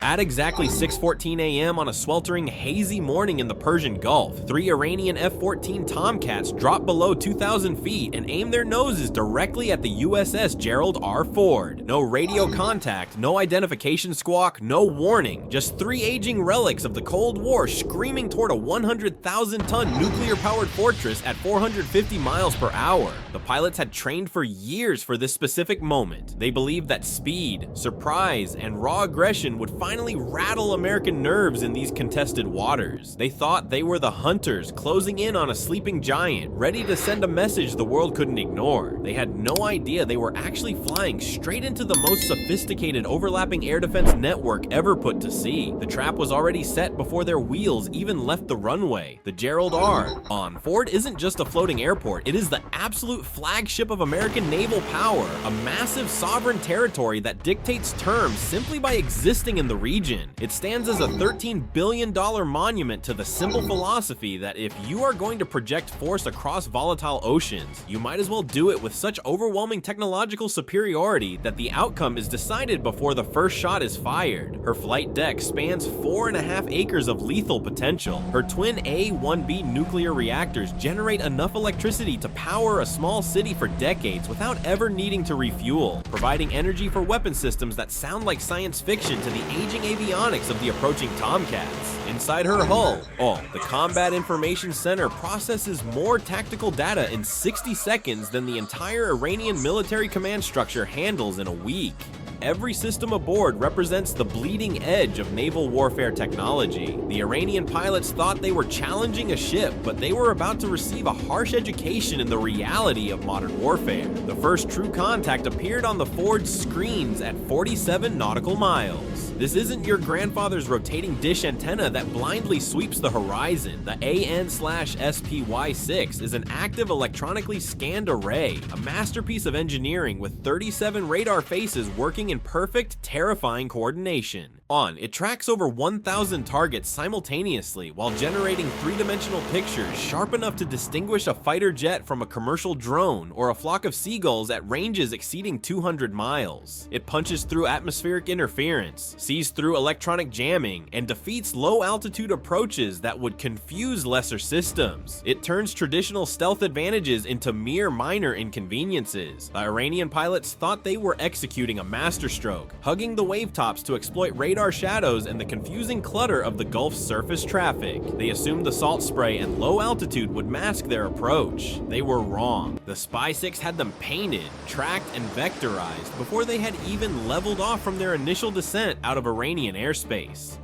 At exactly 6:14 a.m. on a sweltering, hazy morning in the Persian Gulf, 3 Iranian F-14 Tomcats dropped below 2,000 feet and aimed their noses directly at the USS Gerald R. Ford. No radio contact, no identification squawk, no warning, just 3 aging relics of the Cold War screaming toward a 100,000-ton nuclear-powered fortress at 450 miles per hour. The pilots had trained for years for this specific moment. They believed that speed, surprise, and raw aggression would finally rattle American nerves in these contested waters. They thought they were the hunters closing in on a sleeping giant, ready to send a message the world couldn't ignore. They had no idea they were actually flying straight into the most sophisticated overlapping air defense network ever put to sea. The trap was already set before their wheels even left the runway. The Gerald R. Ford isn't just a floating airport, it is the absolute flagship of American naval power, a massive sovereign territory that dictates terms simply by existing in the region. It stands as a $13 billion monument to the simple philosophy that if you are going to project force across volatile oceans, you might as well do it with such overwhelming technological superiority that the outcome is decided before the first shot is fired. Her flight deck spans 4.5 acres of lethal potential. Her twin A-1B nuclear reactors generate enough electricity to power a small city for decades without ever needing to refuel, providing energy for weapon systems that sound like science fiction to the aging avionics of the approaching Tomcats. Inside her hull, the Combat Information Center processes more tactical data in 60 seconds than the entire Iranian military command structure handles in a week. Every system aboard represents the bleeding edge of naval warfare technology. The Iranian pilots thought they were challenging a ship, but they were about to receive a harsh education in the reality of modern warfare. The first true contact appeared on the Ford's screens at 47 nautical miles. This isn't your grandfather's rotating dish antenna that blindly sweeps the horizon. The AN/SPY-6 is an active electronically scanned array, a masterpiece of engineering with 37 radar faces working in perfect, terrifying coordination. It tracks over 1,000 targets simultaneously while generating three-dimensional pictures sharp enough to distinguish a fighter jet from a commercial drone or a flock of seagulls at ranges exceeding 200 miles. It punches through atmospheric interference, sees through electronic jamming, and defeats low-altitude approaches that would confuse lesser systems. It turns traditional stealth advantages into mere minor inconveniences. The Iranian pilots thought they were executing a masterstroke, hugging the wavetops to exploit radar shadows and the confusing clutter of the Gulf's surface traffic. They assumed the salt spray and low altitude would mask their approach. They were wrong. The SPY-6 had them painted, tracked, and vectorized before they had even leveled off from their initial descent out of Iranian airspace.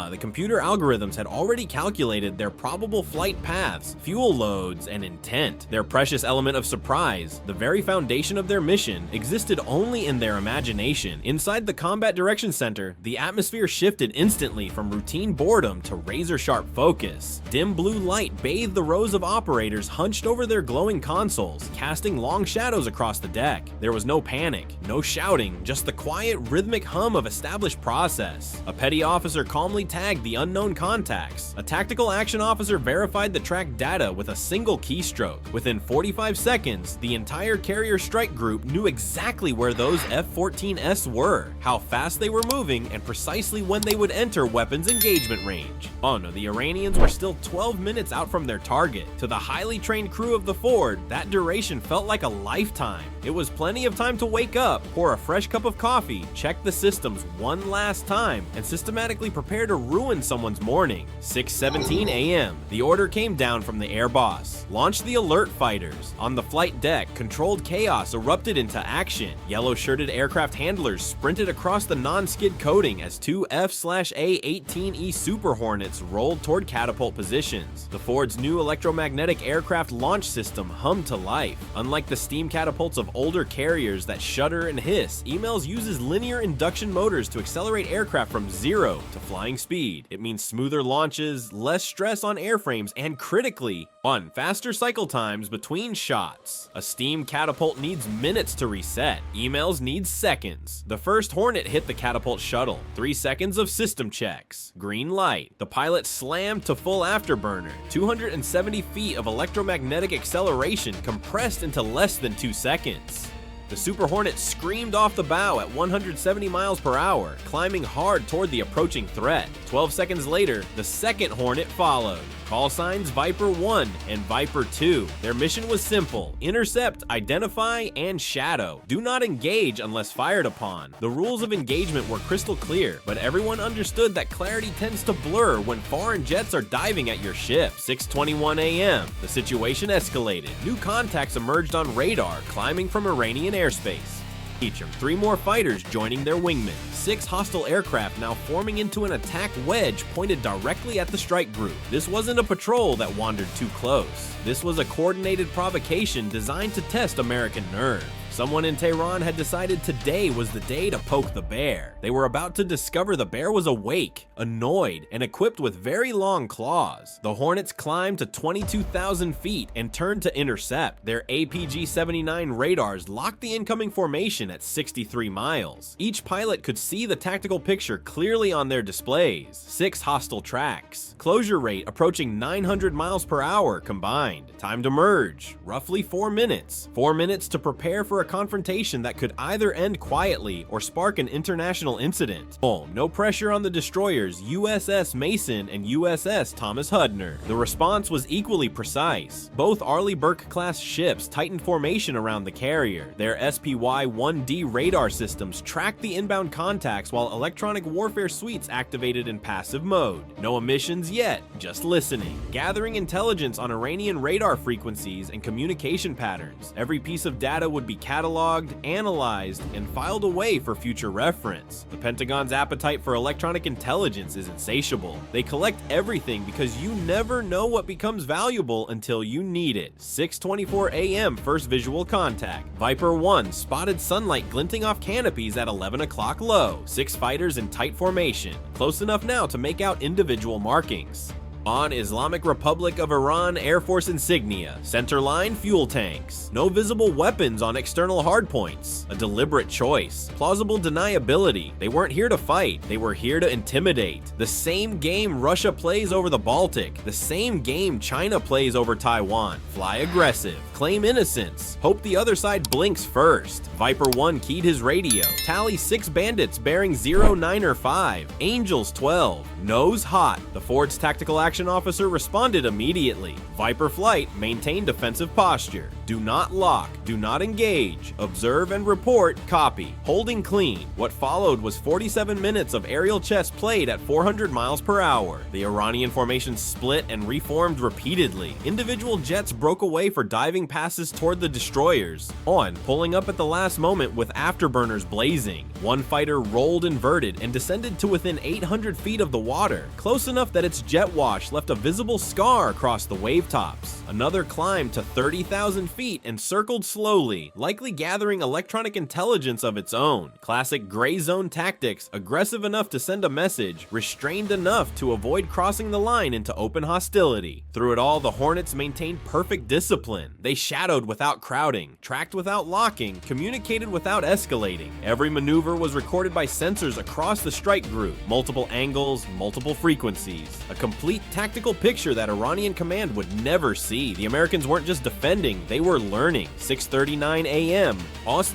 The computer algorithms had already calculated their probable flight paths, fuel loads, and intent. Their precious element of surprise, the very foundation of their mission, existed only in their imagination. Inside the Combat Direction Center, the atmosphere shifted instantly from routine boredom to razor-sharp focus. Dim blue light bathed the rows of operators hunched over their glowing consoles, casting long shadows across the deck. There was no panic, no shouting, just the quiet, rhythmic hum of established process. A petty officer calmly tagged the unknown contacts. A tactical action officer verified the tracked data with a single keystroke. Within 45 seconds, the entire carrier strike group knew exactly where those F-14s were, how fast they were moving, and precisely when they would enter weapons engagement range. The Iranians were still 12 minutes out from their target. To the highly trained crew of the Ford, that duration felt like a lifetime. It was plenty of time to wake up, pour a fresh cup of coffee, check the systems one last time, and systematically prepare to ruin someone's morning. 6:17 a.m. The order came down from the air boss. Launch the alert fighters. On the flight deck, controlled chaos erupted into action. Yellow-shirted aircraft handlers sprinted across the non-skid coating as 2 F/A-18E Super Hornets rolled toward catapult positions. The Ford's new Electromagnetic Aircraft Launch System hummed to life. Unlike the steam catapults of older carriers that shudder and hiss, EMALS uses linear induction motors to accelerate aircraft from 0 to flying speed. It means smoother launches, less stress on airframes, and critically, faster cycle times between shots. A steam catapult needs minutes to reset. EMALS needs seconds. The first Hornet hit the catapult shuttle. 3 seconds of system checks. Green light. The pilot slammed to full afterburner. 270 feet of electromagnetic acceleration compressed into less than 2 seconds. The Super Hornet screamed off the bow at 170 miles per hour, climbing hard toward the approaching threat. 12 seconds later, the second Hornet followed. Call signs Viper 1 and Viper 2. Their mission was simple: intercept, identify, and shadow. Do not engage unless fired upon. The rules of engagement were crystal clear, but everyone understood that clarity tends to blur when foreign jets are diving at your ship. 6:21 a.m. The situation escalated. New contacts emerged on radar, climbing from Iranian airspace. Feature 3 more fighters joining their wingmen. 6 hostile aircraft now forming into an attack wedge pointed directly at the strike group. This wasn't a patrol that wandered too close. This was a coordinated provocation designed to test American nerve. Someone in Tehran had decided today was the day to poke the bear. They were about to discover the bear was awake, annoyed, and equipped with very long claws. The Hornets climbed to 22,000 feet and turned to intercept. Their APG-79 radars locked the incoming formation at 63 miles. Each pilot could see the tactical picture clearly on their displays. 6 hostile tracks. Closure rate approaching 900 miles per hour combined. Time to merge, roughly 4 minutes. 4 minutes to prepare for a confrontation that could either end quietly or spark an international incident. No pressure on the destroyers USS Mason and USS Thomas Hudner. The response was equally precise. Both Arleigh Burke-class ships tightened formation around the carrier. Their SPY-1D radar systems tracked the inbound contacts while electronic warfare suites activated in passive mode. No emissions yet, just listening. Gathering intelligence on Iranian radar frequencies and communication patterns. Every piece of data would be cataloged, analyzed, and filed away for future reference. The Pentagon's appetite for electronic intelligence is insatiable. They collect everything because you never know what becomes valuable until you need it. 6:24 a.m. first visual contact. Viper 1 spotted sunlight glinting off canopies at 11 o'clock low. 6 fighters in tight formation, close enough now to make out individual markings. On Islamic Republic of Iran Air Force insignia, centerline fuel tanks, no visible weapons on external hardpoints, a deliberate choice, plausible deniability. They weren't here to fight, they were here to intimidate. The same game Russia plays over the Baltic, the same game China plays over Taiwan. Fly aggressive, claim innocence, hope the other side blinks first. Viper 1 keyed his radio, tally 6 bandits bearing 0905, Angels 12, nose hot. The Ford's tactical action officer responded immediately. Viper flight maintained defensive posture. Do not lock, do not engage, observe and report, copy, holding clean. What followed was 47 minutes of aerial chess played at 400 miles per hour. The Iranian formation split and reformed repeatedly. Individual jets broke away for diving passes toward the destroyers, pulling up at the last moment with afterburners blazing. One fighter rolled inverted and descended to within 800 feet of the water, close enough that its jet wash left a visible scar across the wave tops. Another climbed to 30,000 feet and circled slowly, likely gathering electronic intelligence of its own. Classic gray zone tactics, aggressive enough to send a message, restrained enough to avoid crossing the line into open hostility. Through it all, the Hornets maintained perfect discipline. They shadowed without crowding, tracked without locking, communicated without escalating. Every maneuver was recorded by sensors across the strike group, multiple angles, multiple frequencies. A complete tactical picture that Iranian command would never see. The Americans weren't just defending, they were learning. 6:39 a.m.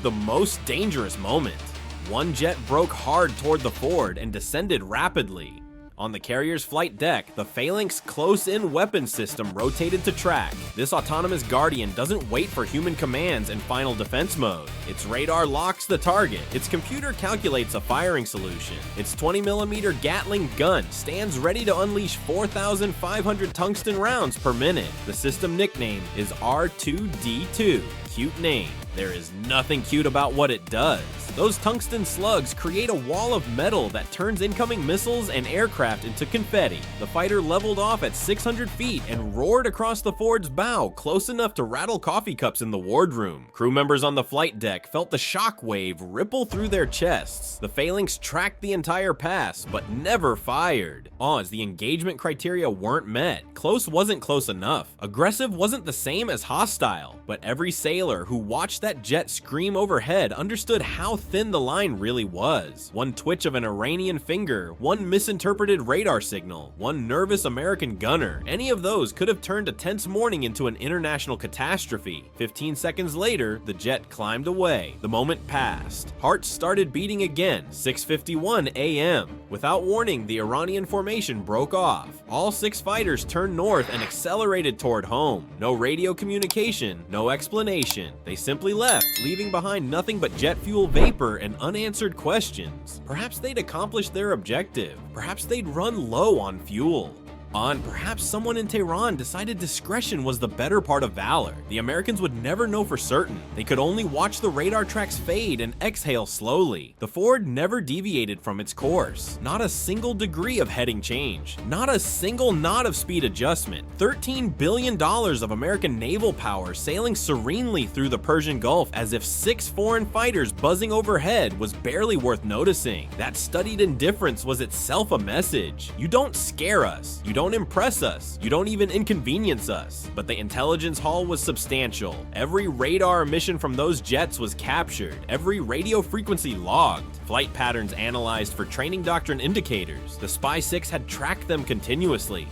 the most dangerous moment. One jet broke hard toward the Ford and descended rapidly. On the carrier's flight deck, the Phalanx close-in weapon system rotated to track. This autonomous guardian doesn't wait for human commands in final defense mode. Its radar locks the target. Its computer calculates a firing solution. Its 20mm Gatling gun stands ready to unleash 4,500 tungsten rounds per minute. The system nickname is R2D2. Cute name. There is nothing cute about what it does. Those tungsten slugs create a wall of metal that turns incoming missiles and aircraft into confetti. The fighter leveled off at 600 feet and roared across the Ford's bow, close enough to rattle coffee cups in the wardroom. Crew members on the flight deck felt the shock wave ripple through their chests. The Phalanx tracked the entire pass, but never fired. The engagement criteria weren't met. Close wasn't close enough. Aggressive wasn't the same as hostile, but every sailor who watched watched that jet scream overhead understood how thin the line really was. One twitch of an Iranian finger, one misinterpreted radar signal, one nervous American gunner, any of those could have turned a tense morning into an international catastrophe. 15 seconds later, the jet climbed away. The moment passed. Hearts started beating again. 6:51 a.m. Without warning, the Iranian formation broke off. All 6 fighters turned north and accelerated toward home. No radio communication, no explanation. They simply left, leaving behind nothing but jet fuel vapor and unanswered questions. Perhaps they'd accomplished their objective. Perhaps they'd run low on fuel. Perhaps someone in Tehran decided discretion was the better part of valor. The Americans would never know for certain. They could only watch the radar tracks fade and exhale slowly. The Ford never deviated from its course. Not a single degree of heading change. Not a single knot of speed adjustment. $13 billion of American naval power sailing serenely through the Persian Gulf as if 6 foreign fighters buzzing overhead was barely worth noticing. That studied indifference was itself a message. You don't scare us. You don't impress us. You don't even inconvenience us. But the intelligence haul was substantial. Every radar emission from those jets was captured. Every radio frequency logged. Flight patterns analyzed for training doctrine indicators. The Spy 6 had tracked them continuously,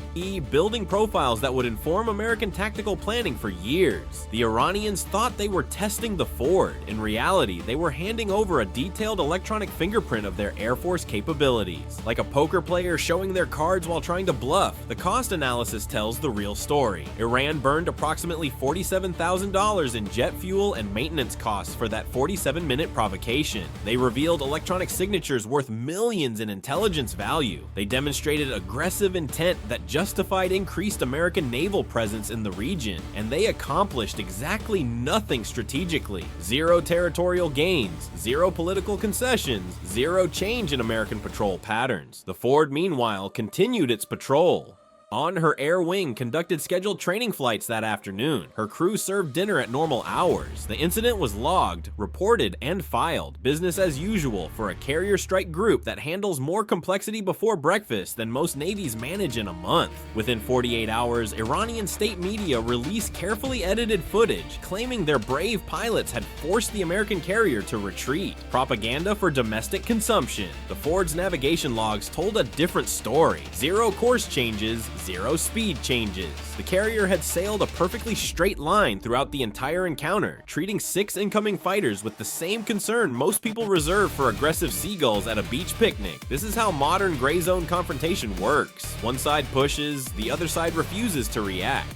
building profiles that would inform American tactical planning for years. The Iranians thought they were testing the Ford. In reality, they were handing over a detailed electronic fingerprint of their Air Force capabilities. Like a poker player showing their cards while trying to bluff, the cost analysis tells the real story. Iran burned approximately $47,000 in jet fuel and maintenance costs for that 47-minute provocation. They revealed electronic signatures worth millions in intelligence value. They demonstrated aggressive intent that justified increased American naval presence in the region, and they accomplished exactly nothing strategically. Zero territorial gains, zero political concessions, zero change in American patrol patterns. The Ford, meanwhile, continued its patrol. On her air wing conducted scheduled training flights that afternoon. Her crew served dinner at normal hours. The incident was logged, reported, and filed. Business as usual for a carrier strike group that handles more complexity before breakfast than most navies manage in a month. Within 48 hours, Iranian state media released carefully edited footage claiming their brave pilots had forced the American carrier to retreat. Propaganda for domestic consumption. The Ford's navigation logs told a different story. Zero course changes, zero speed changes. The carrier had sailed a perfectly straight line throughout the entire encounter, treating 6 incoming fighters with the same concern most people reserve for aggressive seagulls at a beach picnic. This is how modern gray zone confrontation works. One side pushes, the other side refuses to react.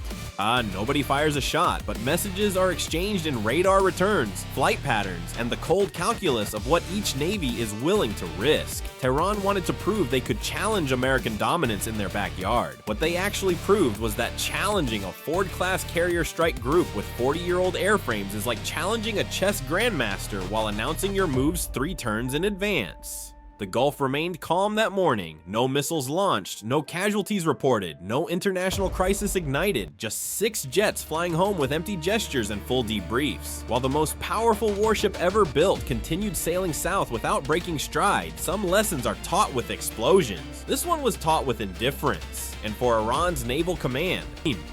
Nobody fires a shot, but messages are exchanged in radar returns, flight patterns, and the cold calculus of what each navy is willing to risk. Tehran wanted to prove they could challenge American dominance in their backyard. What they actually proved was that challenging a Ford-class carrier strike group with 40-year-old airframes is like challenging a chess grandmaster while announcing your moves 3 turns in advance. The Gulf remained calm that morning. No missiles launched, no casualties reported, no international crisis ignited, just 6 jets flying home with empty gestures and full debriefs. While the most powerful warship ever built continued sailing south without breaking stride, some lessons are taught with explosions. This one was taught with indifference. And for Iran's naval command,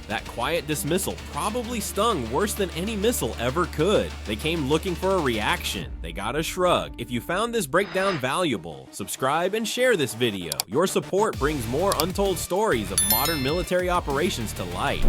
that quiet dismissal probably stung worse than any missile ever could. They came looking for a reaction. They got a shrug. If you found this breakdown valuable, subscribe and share this video. Your support brings more untold stories of modern military operations to light.